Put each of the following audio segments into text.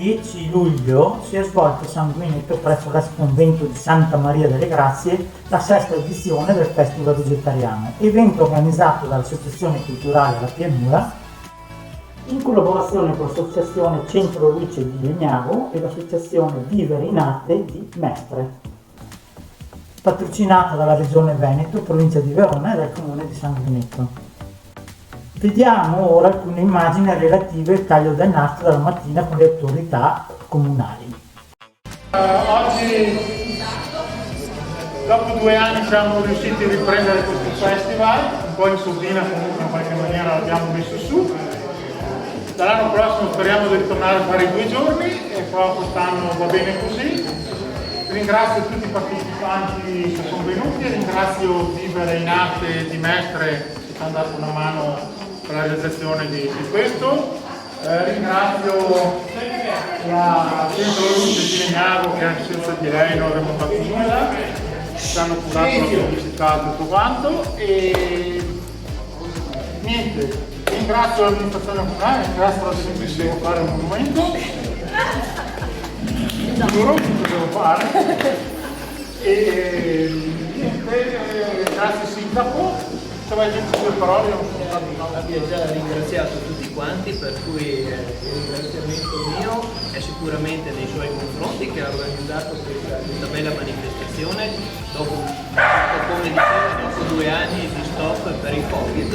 10 luglio si è svolto a Sanguinetto presso l'ex convento di Santa Maria delle Grazie la sesta edizione del Festival Vegetariano, evento organizzato dall'Associazione Culturale La Pianura in collaborazione con l'Associazione Centro Luce di Legnago e l'Associazione Vivere in Arte di Mestre, patrocinata dalla Regione Veneto, provincia di Verona e dal Comune di Sanguinetto. Vediamo ora alcune immagini relative al taglio del nastro della mattina con le autorità comunali. Oggi, dopo 2 anni, siamo riusciti a riprendere questo festival, un po' in sordina comunque in qualche maniera l'abbiamo messo su. Dall'anno prossimo speriamo di ritornare a fare i 2 giorni e poi quest'anno va bene così. Ringrazio tutti i partecipanti che sono venuti, ringrazio Vivere in Arte di Mestre che ci hanno dato una mano per la realizzazione di questo. Ringrazio la Centro Luce di Legnago che anche senza di lei non avremmo fatto nulla, ci hanno curato la pubblicità e tutto quanto e niente, ringrazio l'amministrazione comunale, ringrazio la gente che devo fare un monumento, giuro che devo fare e niente, grazie Sindaco. Se vai giù 2 parole non sono stato Abbiamo già ringraziato tutti quanti, per cui il ringraziamento mio è sicuramente nei suoi confronti che ha organizzato questa bella manifestazione dopo, come dicevo, dopo 2 anni di stop per il Covid.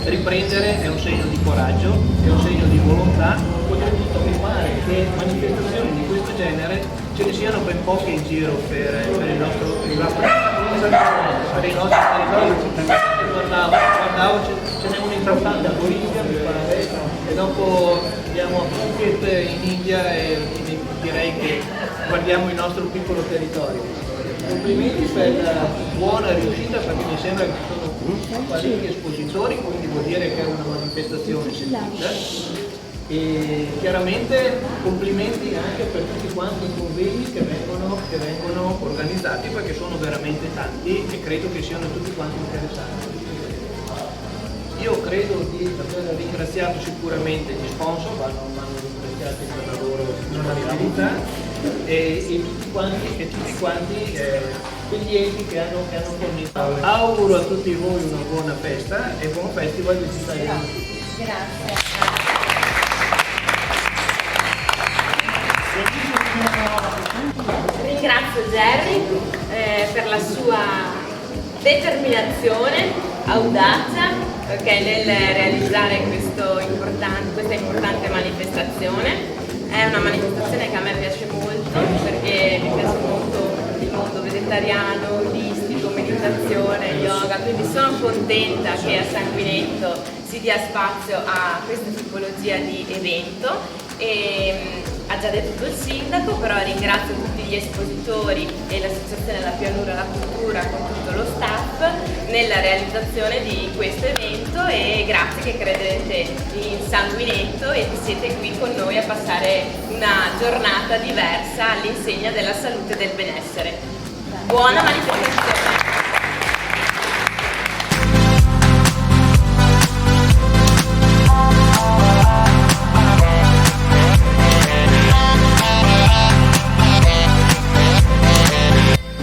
Riprendere è un segno di coraggio, è un segno di volontà. Oltretutto mi pare che manifestazioni di questo genere ce ne siano ben poche in giro per il nostro territorio. Guardavo, ce n'è un'importante a Bolivia, mi pare, e dopo andiamo a Phuket in India e direi che guardiamo il nostro piccolo territorio. Complimenti per la buona riuscita perché mi sembra che ci sono parecchi espositori, quindi vuol dire che è una manifestazione sentita. E chiaramente complimenti anche per tutti quanti i convegni che vengono organizzati perché sono veramente tanti e credo che siano tutti quanti interessanti. Io credo di aver ringraziato sicuramente gli sponsor, vanno ringraziati per la loro disponibilità e tutti quanti quegli enti che hanno fornito. Auguro a tutti voi una buona festa e buon festival vegetariano. Grazie. Ringrazio Jerry per la sua determinazione, audacia nel realizzare questa importante manifestazione. È una manifestazione che a me piace molto perché mi piace molto il mondo vegetariano, olistico, meditazione, yoga, quindi sono contenta che a Sanguinetto si dia spazio a questa tipologia di evento. E ha già detto il sindaco, però ringrazio tutti gli espositori e l'associazione La Pianura La Cultura con tutto lo staff nella realizzazione di questo evento e grazie che credete in Sanguinetto e che siete qui con noi a passare una giornata diversa all'insegna della salute e del benessere. Buona manifestazione!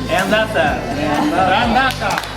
È andata!